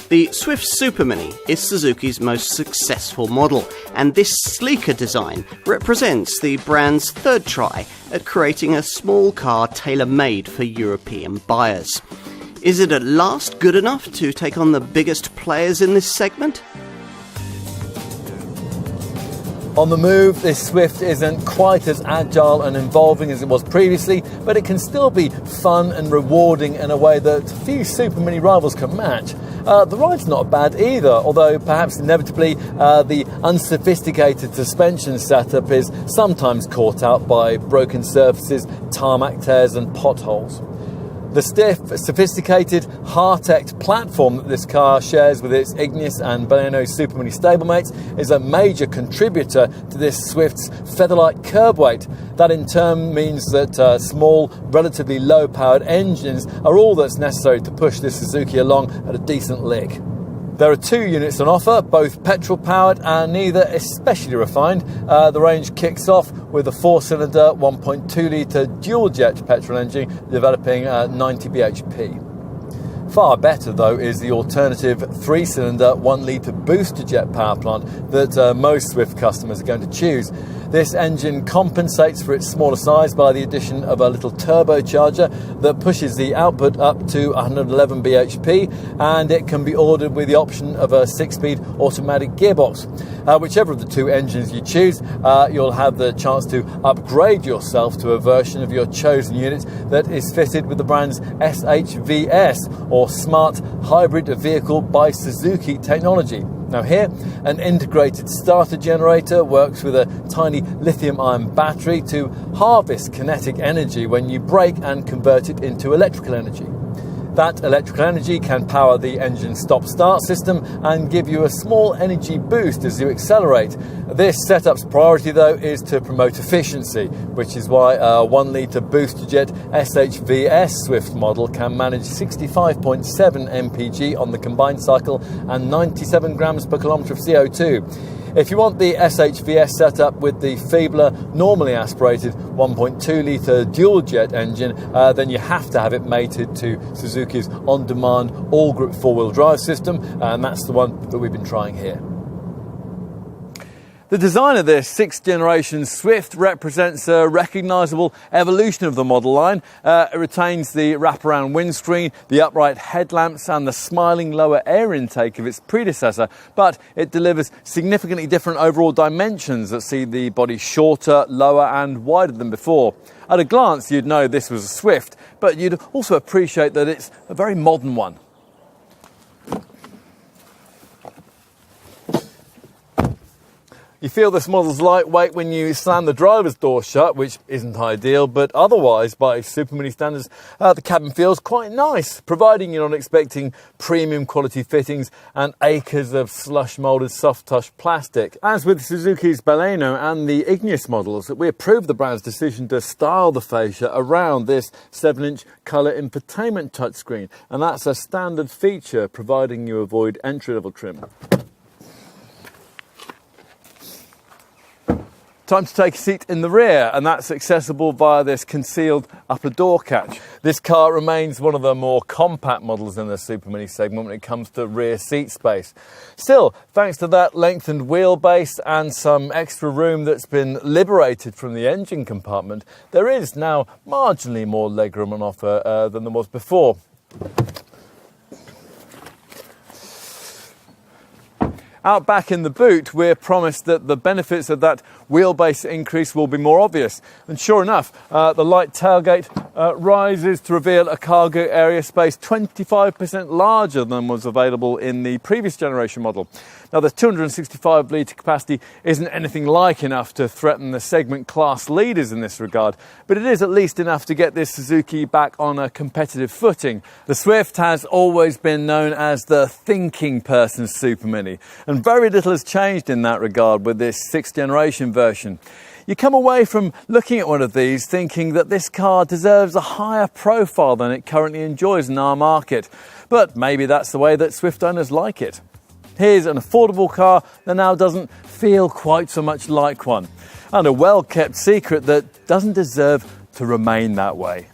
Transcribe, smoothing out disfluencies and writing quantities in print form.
The Swift Super Mini is Suzuki's most successful model, and this sleeker design represents the brand's third try at creating a small car tailor-made for European buyers. Is it at last good enough to take on the biggest players in this segment? On the move, this Swift isn't quite as agile and involving as it was previously, but it can still be fun and rewarding in a way that few Super Mini rivals can match. The ride's not bad either, although perhaps inevitably the unsophisticated suspension setup is sometimes caught out by broken surfaces, tarmac tears and potholes. The stiff, sophisticated, Heart-Ect platform that this car shares with its Ignis and Baleno Super Mini stablemates is a major contributor to this Swift's feather-light curb weight. That in turn means that small, relatively low-powered engines are all that's necessary to push this Suzuki along at a decent lick. There are two units on offer, both petrol-powered and neither especially refined. The range kicks off with a 4-cylinder, 1.2-litre dual-jet petrol engine developing 90 bhp. Far better, though, is the alternative 3-cylinder, 1-litre booster jet power plant that most Swift customers are going to choose. This engine compensates for its smaller size by the addition of a little turbocharger that pushes the output up to 111 bhp, and it can be ordered with the option of a 6-speed automatic gearbox. Whichever of the two engines you choose, you'll have the chance to upgrade yourself to a version of your chosen unit that is fitted with the brand's SHVS, or Smart Hybrid Vehicle by Suzuki technology. Now here, an integrated starter generator works with a tiny lithium-ion battery to harvest kinetic energy when you brake and convert it into electrical energy. That electrical energy can power the engine stop-start system and give you a small energy boost as you accelerate. This setup's priority, though, is to promote efficiency, which is why a 1-litre booster jet SHVS Swift model can manage 65.7 mpg on the combined cycle and 97 grams per kilometre of CO2. If you want the SHVS setup with the feebler, normally aspirated 1.2-litre dual-jet engine, then you have to have it mated to Suzuki's on-demand all-grip four-wheel drive system, and that's the one that we've been trying here. The design of this 6th generation Swift represents a recognisable evolution of the model line. It retains the wraparound windscreen, the upright headlamps and the smiling lower air intake of its predecessor, but it delivers significantly different overall dimensions that see the body shorter, lower and wider than before. At a glance you'd know this was a Swift, but you'd also appreciate that it's a very modern one. You feel this model's lightweight when you slam the driver's door shut, which isn't ideal, but otherwise, by Super Mini standards, the cabin feels quite nice, providing you're not expecting premium quality fittings and acres of slush-moulded soft-touch plastic. As with Suzuki's Baleno and the Ignis models, we approve the brand's decision to style the fascia around this 7-inch colour infotainment touchscreen, and that's a standard feature, providing you avoid entry-level trim. Time to take a seat in the rear, and that's accessible via this concealed upper door catch. This car remains one of the more compact models in the Super Mini segment when it comes to rear seat space. Still, thanks to that lengthened wheelbase and some extra room that's been liberated from the engine compartment, there is now marginally more legroom on offer than there was before. Out back in the boot, we're promised that the benefits of that wheelbase increase will be more obvious. And sure enough, the light tailgate rises to reveal a cargo area space 25% larger than was available in the previous generation model. Now, the 265-litre capacity isn't anything like enough to threaten the segment class leaders in this regard, but it is at least enough to get this Suzuki back on a competitive footing. The Swift has always been known as the thinking person's Super Mini, and very little has changed in that regard with this 6th generation version. You come away from looking at one of these thinking that this car deserves a higher profile than it currently enjoys in our market, but maybe that's the way that Swift owners like it. Here's an affordable car that now doesn't feel quite so much like one, and a well-kept secret that doesn't deserve to remain that way.